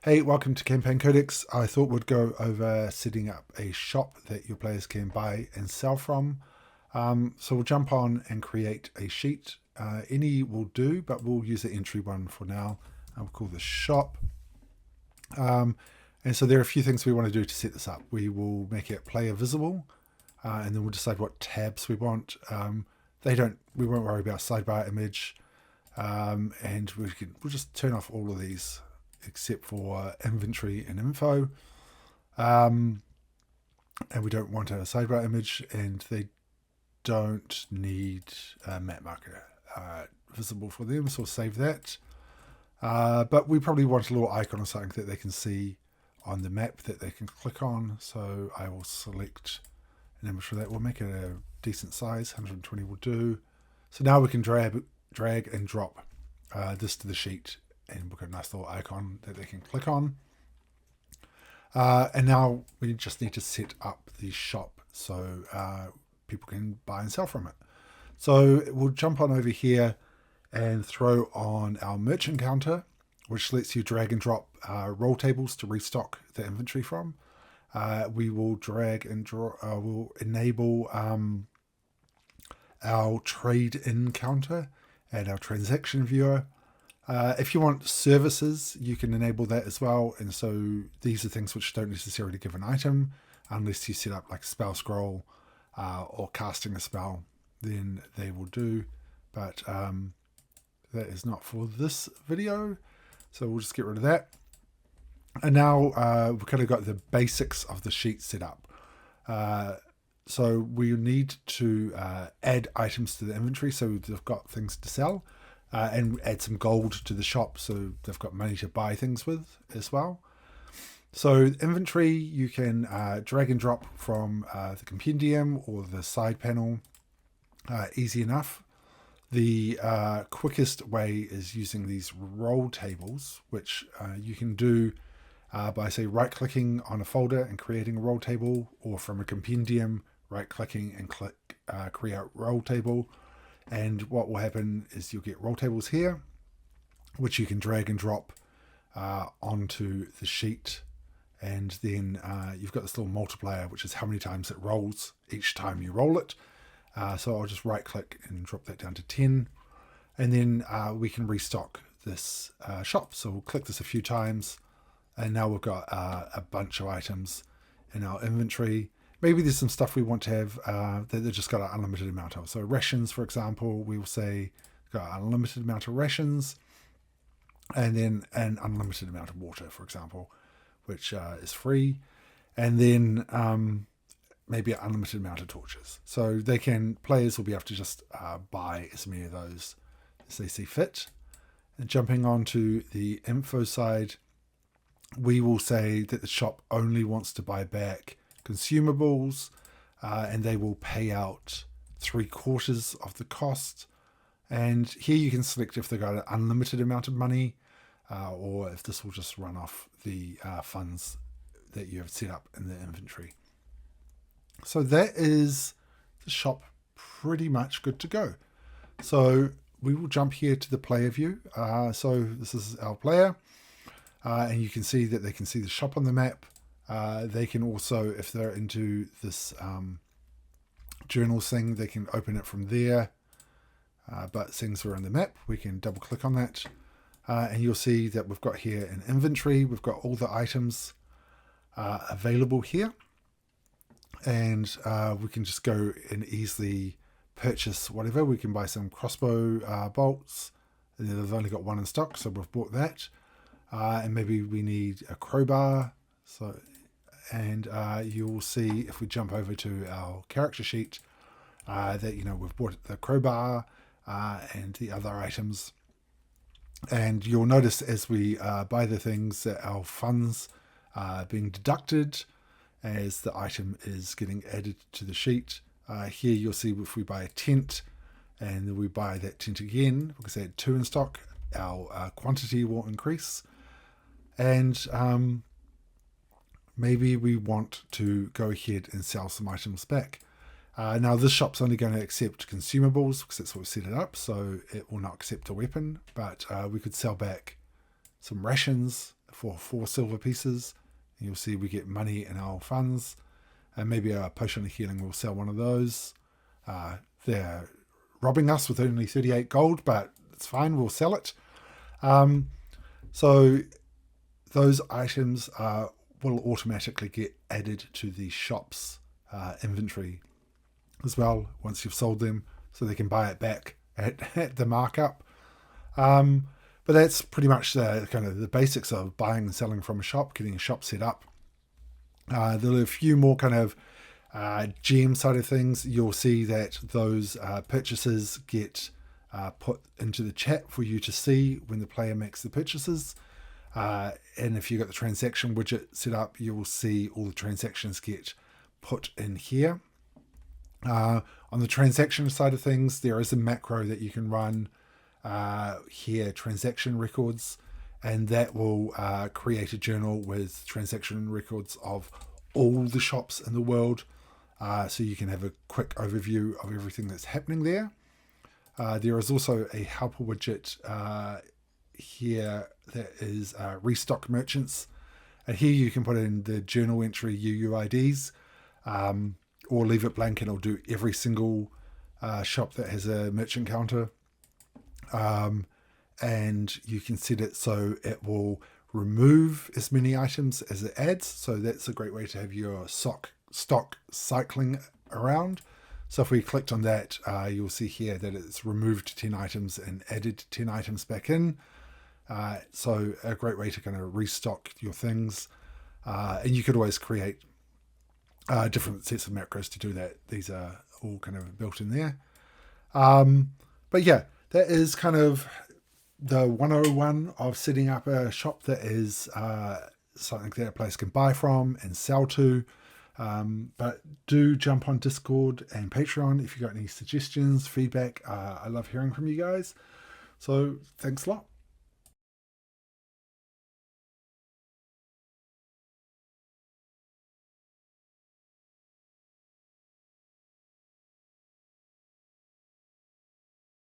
Hey, welcome to Campaign Codex. I thought we'd go over setting up a shop that your players can buy and sell from. So we'll jump on and create a sheet. Any will do, but we'll use the entry one for now. We'll call this shop. And so there are a few things we want to do to set this up. We will make it player visible, and then we'll decide what tabs we want. We won't worry about sidebar image, and we'll just turn off all of these except for inventory and info. And we don't want a sidebar image, and they don't need a map marker visible for them, so we'll save that. But we probably want a little icon or something that they can see on the map that they can click on. So I will select an image for that. We'll make it a decent size, 120 will do. So now we can drag and drop this to the sheet, and we've got a nice little icon that they can click on. And now we just need to set up the shop so people can buy and sell from it. So we'll jump on over here and throw on our merchant counter, which lets you drag and drop roll tables to restock the inventory from. We will drag and we'll enable our trade-in counter and our transaction viewer. If you want services, you can enable that as well. And so these are things which don't necessarily give an item unless you set up like spell scroll or casting a spell, then they will do. But that is not for this video. So we'll just get rid of that. And now we've kind of got the basics of the sheet set up. So we need to add items to the inventory so they've got things to sell. And add some gold to the shop so they've got money to buy things with as well. So inventory, you can drag and drop from the compendium or the side panel, easy enough. The quickest way is using these roll tables, which you can do by, say, right-clicking on a folder and creating a roll table, or from a compendium, right-clicking and click create roll table. And what will happen is you'll get roll tables here, which you can drag and drop onto the sheet. And then you've got this little multiplier, which is how many times it rolls each time you roll it. So I'll just right click and drop that down to 10. And then we can restock this shop. So we'll click this a few times. And now we've got a bunch of items in our inventory. Maybe there's some stuff we want to have that they've just got an unlimited amount of. So rations, for example, we will say got an unlimited amount of rations, and then an unlimited amount of water, for example, which is free, and then maybe an unlimited amount of torches. So players will be able to just buy as many of those as they see fit. And jumping on to the info side, we will say that the shop only wants to buy back consumables, and they will pay out 3/4 of the cost. And here you can select if they've got an unlimited amount of money, or if this will just run off the funds that you have set up in the inventory. So that is the shop pretty much good to go. So we will jump here to the player view. So this is our player, and you can see that they can see the shop on the map. They can also, if they're into this journals thing, they can open it from there. But since we're on the map, we can double click on that. And you'll see that we've got here an inventory. We've got all the items available here. And we can just go and easily purchase whatever. We can buy some crossbow bolts. They've only got one in stock, so we've bought that. And maybe we need a crowbar. And you'll see if we jump over to our character sheet that we've bought the crowbar and the other items. And you'll notice as we buy the things that our funds are being deducted as the item is getting added to the sheet. Here you'll see if we buy a tent and then we buy that tent again, because they had 2 in stock, our quantity will increase. And maybe we want to go ahead and sell some items back. Now this shop's only going to accept consumables because that's what we set it up, so it will not accept a weapon, but we could sell back some rations for 4 silver pieces. You'll see we get money in our funds, and maybe a potion of healing will sell one of those. They're robbing us with only 38 gold, but it's fine, we'll sell it. So those items will automatically get added to the shop's inventory as well once you've sold them, so they can buy it back at the markup. But that's pretty much the kind of the basics of buying and selling from a shop, getting a shop set up. There are a few more kind of GM side of things. You'll see that those purchases get put into the chat for you to see when the player makes the purchases. And if you've got the transaction widget set up, you will see all the transactions get put in here. On the transaction side of things, there is a macro that you can run here, transaction records, and that will create a journal with transaction records of all the shops in the world, so you can have a quick overview of everything that's happening there. There is also a helper widget here that is restock merchants, and here you can put in the journal entry UUIDs, or leave it blank and it'll do every single shop that has a merchant counter. And you can set it so it will remove as many items as it adds. So that's a great way to have your stock cycling around. So if we clicked on that, you'll see here that it's removed 10 items and added 10 items back in. So a great way to kind of restock your things. And you could always create different sets of macros to do that. These are all kind of built in there. But yeah, that is kind of the 101 of setting up a shop that is something that a place can buy from and sell to. But do jump on Discord and Patreon if you've got any suggestions, feedback. I love hearing from you guys. So thanks a lot.